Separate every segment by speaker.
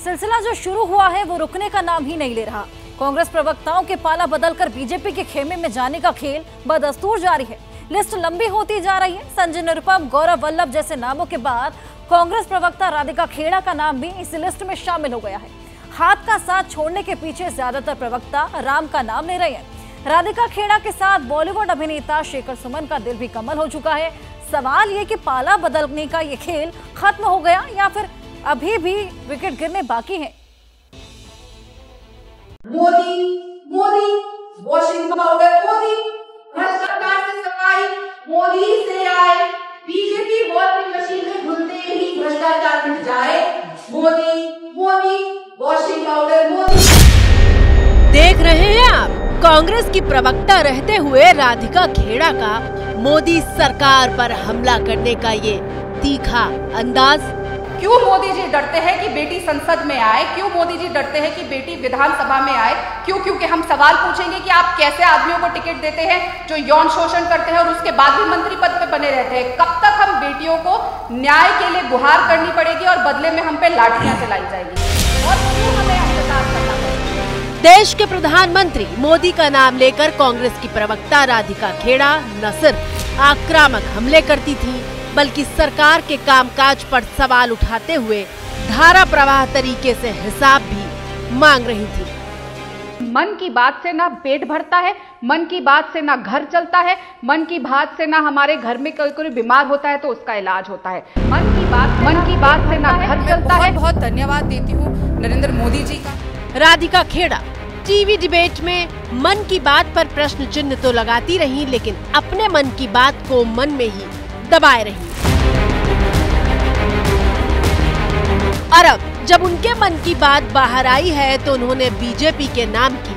Speaker 1: सिलसिला जो शुरू हुआ है वो रुकने का नाम ही नहीं ले रहा। कांग्रेस प्रवक्ताओं के पाला बदलकर बीजेपी के खेमे में जाने का खेल बदस्तूर जारी है। लिस्ट लंबी होती जा रही है। संजय निरुपम, गौरव वल्लभ जैसे नामों के बाद कांग्रेस प्रवक्ता राधिका खेड़ा का नाम भी इस लिस्ट में शामिल हो गया है। हाथ का साथ छोड़ने के पीछे ज्यादातर प्रवक्ता राम का नाम ले रहे हैं। राधिका खेड़ा के साथ बॉलीवुड अभिनेता शेखर सुमन का दिल भी कमल हो चुका है। सवाल ये कि पाला बदलने का ये खेल खत्म हो गया या फिर अभी भी विकेट गिरने बाकी हैं।
Speaker 2: मोदी वॉशिंग पाउडर, मोदी भ्रष्टाचार से सफाई, मोदी से आए, बीजेपी वोटिंग मशीन में घुलते ही भ्रष्टाचार मिट जाए। Modi washing powder, Modi.
Speaker 3: देख रहे हैं आप कांग्रेस की प्रवक्ता रहते हुए राधिका खेड़ा का मोदी सरकार पर हमला करने का ये तीखा अंदाज।
Speaker 4: क्यों मोदी जी डरते हैं कि बेटी संसद में आए? क्यों मोदी जी डरते हैं कि बेटी विधानसभा में आए? क्यों? क्योंकि हम सवाल पूछेंगे कि आप कैसे आदमियों को टिकट देते हैं जो यौन शोषण करते हैं और उसके बाद भी मंत्री पद पे बने रहते हैं। कब तक हम बेटियों को न्याय के लिए गुहार करनी पड़ेगी और बदले में हम पे लाठियां चलाई जाएगी? और क्यों हमें अत्याचार करना पड़ेगा?
Speaker 3: देश के प्रधानमंत्री मोदी का नाम लेकर कांग्रेस की प्रवक्ता राधिका खेड़ा न सिर्फ आक्रामक हमले करती थी बल्कि सरकार के कामकाज पर सवाल उठाते हुए धारा प्रवाह तरीके से हिसाब भी मांग रही थी।
Speaker 4: मन की बात से ना पेट भरता है, मन की बात से ना घर चलता है, मन की बात से ना हमारे घर में कोई बीमार होता है तो उसका इलाज होता है। मन की बात से ना घर चलता है। बहुत धन्यवाद देती हूँ नरेंद्र मोदी जी का।
Speaker 3: राधिका खेड़ा टीवी डिबेट में मन की बात पर प्रश्न चिन्ह तो लगाती रही, लेकिन अपने मन की बात को मन में ही दबाए रही। और अब जब उनके मन की बात बाहर आई है तो उन्होंने बीजेपी के नाम की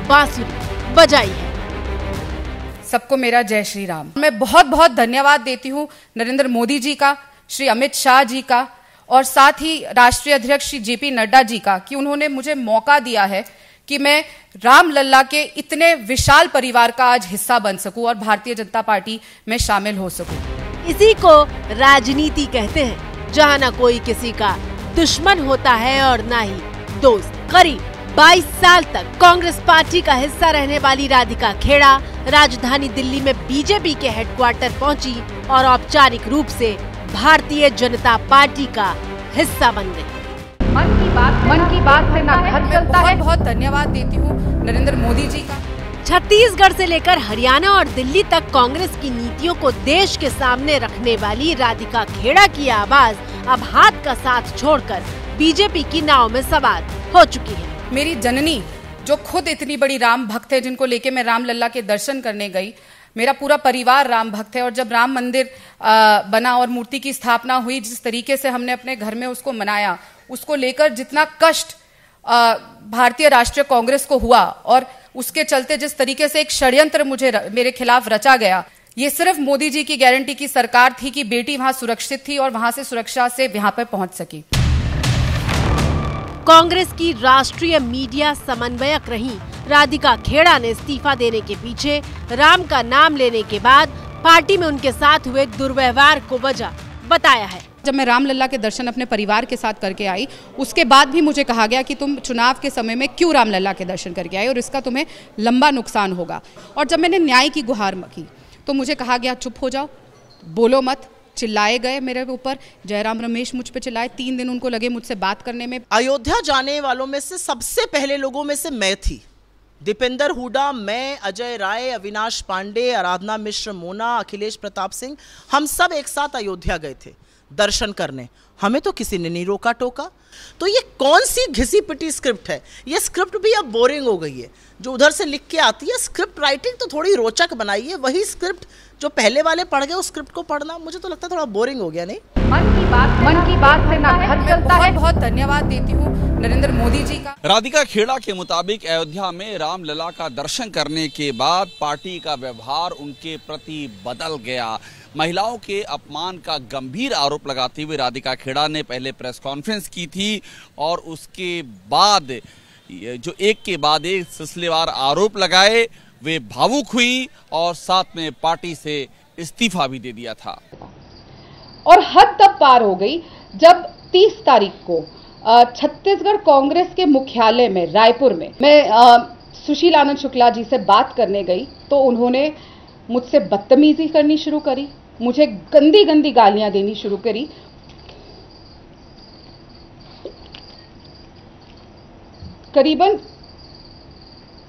Speaker 3: बांसुरी बजाई है।
Speaker 4: सबको मेरा जय श्री राम। मैं बहुत बहुत धन्यवाद देती हूँ नरेंद्र मोदी जी का, श्री अमित शाह जी का और साथ ही राष्ट्रीय अध्यक्ष श्री जेपी नड्डा जी का कि उन्होंने मुझे मौका दिया है कि मैं राम लल्ला के इतने विशाल परिवार का आज हिस्सा बन सकूं और भारतीय जनता पार्टी में शामिल हो सकूं।
Speaker 3: इसी को राजनीति कहते हैं, जहां ना कोई किसी का दुश्मन होता है और ना ही दोस्त। करीब 22 साल तक कांग्रेस पार्टी का हिस्सा रहने वाली राधिका खेड़ा राजधानी दिल्ली में बीजेपी के हेडक्वार्टर पहुंची और औपचारिक रूप से भारतीय जनता पार्टी का हिस्सा बन गई।
Speaker 4: मन की बात से ना घर चलता है। बहुत धन्यवाद देती हूँ नरेंद्र मोदी जी का।
Speaker 3: छत्तीसगढ़ से लेकर हरियाणा और दिल्ली तक कांग्रेस की नीतियों को देश के सामने रखने वाली राधिका खेड़ा की आवाज अब हाथ का साथ छोड़कर बीजेपी की नाव में सवार हो चुकी है।
Speaker 4: मेरी जननी जो खुद इतनी बड़ी राम भक्त है, जिनको लेके मैं राम लल्ला के दर्शन करने गई, मेरा पूरा परिवार राम भक्त है और जब राम मंदिर बना और मूर्ति की स्थापना हुई, जिस तरीके से हमने अपने घर में उसको मनाया, उसको लेकर जितना कष्ट भारतीय राष्ट्रीय कांग्रेस को हुआ और उसके चलते जिस तरीके से एक षड्यंत्र मेरे खिलाफ रचा गया, ये सिर्फ मोदी जी की गारंटी की सरकार थी कि बेटी वहां सुरक्षित थी और वहां से सुरक्षा से यहां पर पहुंच सकी।
Speaker 3: कांग्रेस की राष्ट्रीय मीडिया समन्वयक रही राधिका खेड़ा ने इस्तीफा देने के पीछे राम का नाम लेने के बाद पार्टी में उनके साथ हुए दुर्व्यवहार को वजह बताया है।
Speaker 4: जब मैं राम लल्ला के दर्शन अपने परिवार के साथ करके आई, उसके बाद भी मुझे कहा गया कि तुम चुनाव के समय में क्यों राम लल्ला के दर्शन करके आई और इसका तुम्हें लंबा नुकसान होगा। और जब मैंने न्याय की गुहार की तो मुझे कहा गया चुप हो जाओ, बोलो मत। चिल्लाए गए मेरे ऊपर, जयराम रमेश मुझ पे चिल्लाए। 3 दिन उनको लगे मुझसे बात करने में।
Speaker 5: अयोध्या जाने वालों में से सबसे पहले लोगों में से मैं थी। दीपेंद्र हुडा, मैं, अजय राय, अविनाश पांडे, आराधना मिश्र मोना, अखिलेश प्रताप सिंह, हम सब एक साथ अयोध्या गए थे दर्शन करने। हमें तो किसी ने नहीं रोका टोका। तो ये कौन सी घिसी पिटी स्क्रिप्ट है? ये स्क्रिप्ट भी अब बोरिंग हो गई है। जो उधर से लिख के आती है स्क्रिप्ट राइटिंग तो थोड़ी रोचक बनाइए। वही स्क्रिप्ट जो पहले वाले पढ़ गए उस स्क्रिप्ट को पढ़ना मुझे तो लगता है थोड़ा बोरिंग हो गया। नहीं,
Speaker 4: मन की बात से ना घर चलता है। बहुत धन्यवाद देती हूँ नरेंद्र मोदी जी का।
Speaker 6: राधिका खेड़ा के मुताबिक अयोध्या में रामलला का दर्शन करने के बाद पार्टी का व्यवहार उनके प्रति बदल गया। महिलाओं के अपमान का गंभीर आरोप लगाते हुए राधिका खेड़ा ने पहले प्रेस कॉन्फ्रेंस की थी और उसके बाद जो एक के बाद एक सिलसिलेवार आरोप लगाए, वे भावुक हुई और साथ में पार्टी से इस्तीफा भी दे दिया था।
Speaker 4: और हद तब पार हो गई जब 30 तारीख को
Speaker 7: छत्तीसगढ़ कांग्रेस के मुख्यालय में रायपुर में मैं सुशील आनंद शुक्ला जी से बात करने गई तो उन्होंने मुझसे बदतमीजी करनी शुरू करी, मुझे गंदी गंदी गालियां देनी शुरू करी। करीबन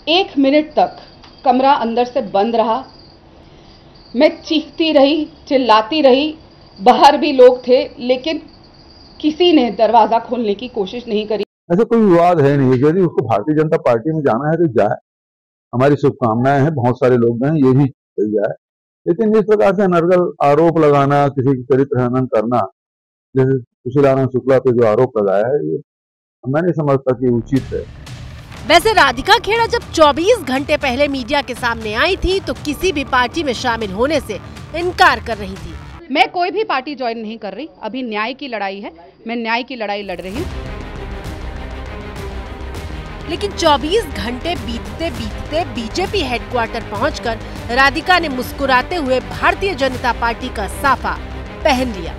Speaker 7: 1 मिनट तक कमरा अंदर से बंद रहा। मैं चीखती रही, चिल्लाती रही, बाहर भी लोग थे लेकिन किसी ने दरवाजा खोलने की कोशिश नहीं करी।
Speaker 8: ऐसा कोई विवाद है नहीं, यदि उसको भारतीय जनता पार्टी में जाना है तो जाए, हमारी शुभकामनाएं हैं, बहुत सारे लोग हैं, ये भी जाए। लेकिन इस प्रकार से अनर्गल आरोप लगाना, किसी की चरित्र हनन करना, जैसे सुशील आनंद शुक्ला पे जो आरोप लगाया है, ये मैं नहीं समझता कि उचित है।
Speaker 3: वैसे राधिका खेड़ा जब 24 घंटे पहले मीडिया के सामने आई थी तो किसी भी पार्टी में शामिल होने से इनकार कर रही थी।
Speaker 7: मैं कोई भी पार्टी ज्वाइन नहीं कर रही, अभी न्याय की लड़ाई है, मैं न्याय की लड़ाई लड़ रही हूँ।
Speaker 3: लेकिन 24 घंटे बीतते बीतते बीजेपी हेडक्वार्टर पहुंचकर राधिका ने मुस्कुराते हुए भारतीय जनता पार्टी का साफा पहन लिया।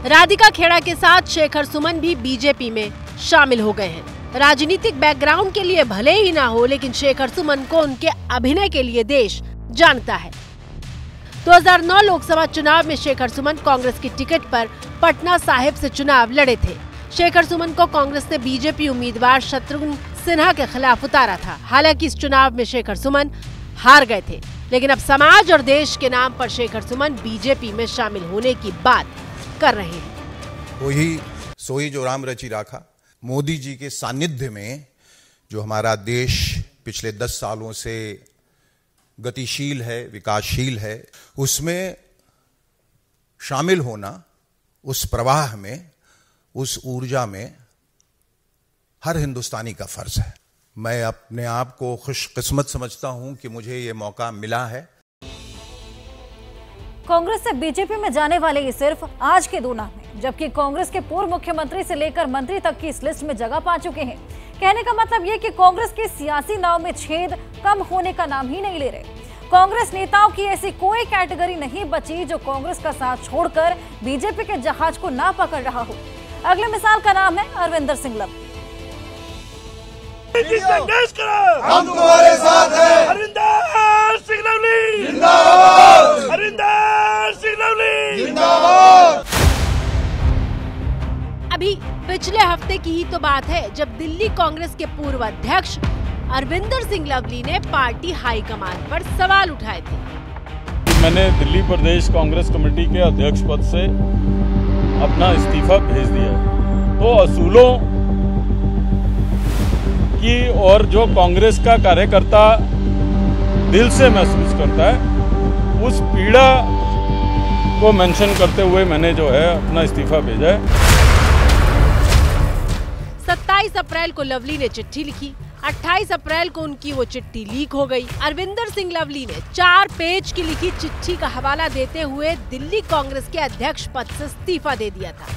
Speaker 3: राधिका खेड़ा के साथ शेखर सुमन भी बीजेपी में शामिल हो गए हैं। राजनीतिक बैकग्राउंड के लिए भले ही ना हो, लेकिन शेखर सुमन को उनके अभिनय के लिए देश जानता है। 2009 लोकसभा चुनाव में शेखर सुमन कांग्रेस की टिकट पर पटना साहिब से चुनाव लड़े थे। शेखर सुमन को कांग्रेस ने बीजेपी उम्मीदवार शत्रुघ्न सिन्हा के खिलाफ उतारा था। हालांकि इस चुनाव में शेखर सुमन हार गए थे, लेकिन अब समाज और देश के नाम पर शेखर सुमन बीजेपी में शामिल होने की बात कर रहे हैं।
Speaker 9: वही सोई जो राम रचि राखा, मोदी जी के सानिध्य में जो हमारा देश पिछले 10 सालों से गतिशील है, विकासशील है, उसमें शामिल होना, उस प्रवाह में, उस ऊर्जा में हर हिंदुस्तानी का फर्ज है। मैं अपने आप को खुशकिस्मत समझता हूं कि मुझे ये मौका मिला है।
Speaker 1: कांग्रेस से बीजेपी में जाने वाले ये सिर्फ आज के 2 नाम हैं, जबकि कांग्रेस के पूर्व मुख्यमंत्री से लेकर मंत्री तक की इस लिस्ट में जगह पा चुके हैं। कहने का मतलब ये कि कांग्रेस के सियासी नाव में छेद कम होने का नाम ही नहीं ले रहे। कांग्रेस नेताओं की ऐसी कोई कैटेगरी नहीं बची जो कांग्रेस का साथ छोड़कर बीजेपी के जहाज को ना पकड़ रहा हो। अगले मिसाल का नाम है अरविंदर सिंह लवली।
Speaker 10: हम तुम्हारे साथ हैं। अरविंदर सिंह लवली जिंदाबाद। अरविंदर सिंह लवली जिंदाबाद।
Speaker 3: अभी पिछले हफ्ते की ही तो बात है जब दिल्ली कांग्रेस के पूर्व अध्यक्ष अरविंदर सिंह लवली ने पार्टी हाईकमान पर सवाल उठाए थे।
Speaker 11: मैंने दिल्ली प्रदेश कांग्रेस कमेटी के अध्यक्ष पद से अपना इस्तीफा भेज दिया है। तो असूलों की और जो कांग्रेस का कार्यकर्ता दिल से महसूस करता है, उस पीड़ा को मेंशन करते हुए मैंने जो है अपना इस्तीफा भेजा है।
Speaker 3: 27 अप्रैल को लवली ने चिट्ठी लिखी। 28 अप्रैल को उनकी वो चिट्ठी लीक हो गई। अरविंदर सिंह लवली ने 4 पेज की लिखी चिट्ठी का हवाला देते हुए दिल्ली कांग्रेस के अध्यक्ष पद से इस्तीफा दे दिया था।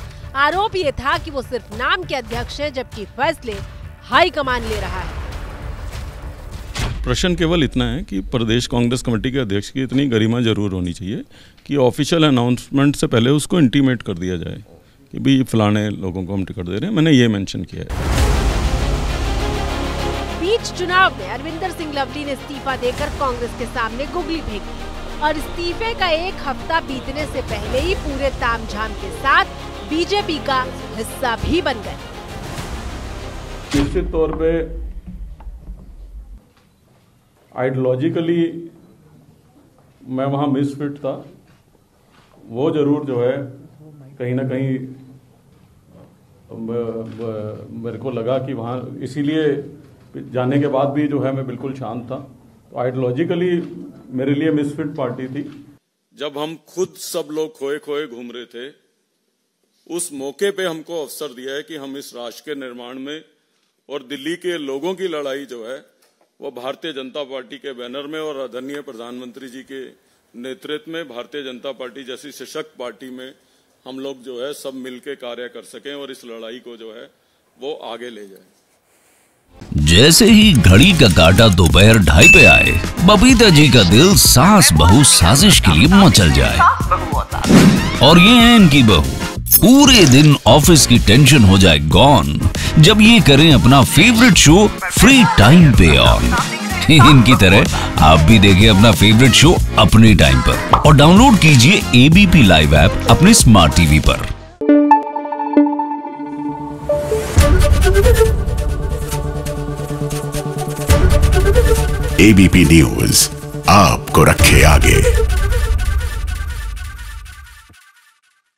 Speaker 3: आरोप ये था कि वो सिर्फ नाम के अध्यक्ष हैं, जबकि फैसले हाईकमान ले रहा है।
Speaker 11: प्रश्न केवल इतना है कि प्रदेश कांग्रेस कमेटी के अध्यक्ष की इतनी गरिमा जरूर होनी चाहिए कि ऑफिशियल अनाउंसमेंट से पहले उसको इंटीमेट कर दिया जाए कि भी फलाने लोगों को हम टिकट दे रहे हैं। मैंने ये मेंशन किया है।
Speaker 3: बीच चुनाव में अरविंदर सिंह लवली ने इस्तीफा देकर कांग्रेस के सामने गुगली फेंकी और इस्तीफे का 1 हफ्ता बीतने से पहले ही पूरे तामझाम के साथ बीजेपी का हिस्सा भी बन गए।
Speaker 11: निश्चित तौर पे आइडियोलॉजिकली मैं वहाँ मिसफिट था। वो जरूर जो है कहीं ना कहीं मेरे को लगा कि वहाँ, इसीलिए जाने के बाद भी जो है मैं बिल्कुल शांत था। तो आइडियोलॉजिकली मेरे लिए मिसफिट पार्टी थी। जब हम खुद सब लोग खोए खोए घूम रहे थे, उस मौके पे हमको अवसर दिया है कि हम इस राष्ट्र के निर्माण में और दिल्ली के लोगों की लड़ाई जो है वो भारतीय जनता पार्टी के बैनर में और आदरणीय प्रधानमंत्री जी के नेतृत्व में भारतीय जनता पार्टी जैसी सशक्त पार्टी में हम लोग जो है सब मिलकर कार्य कर सकें और इस लड़ाई को जो है वो आगे ले जाए।
Speaker 12: जैसे ही घड़ी का काटा दोपहर 2:30 पे आए, बबीता जी का दिल सास बहू साजिश के लिए मचल जाए। और ये है इनकी बहू पूरे दिन ऑफिस की टेंशन हो जाए गॉन जब ये करें अपना फेवरेट शो फ्री टाइम पे ऑन। इनकी तरह आप भी देखें अपना फेवरेट शो अपने टाइम पर और डाउनलोड कीजिए एबीपी लाइव ऐप अपने स्मार्ट टीवी पर।
Speaker 13: एबीपी न्यूज आपको रखे आगे।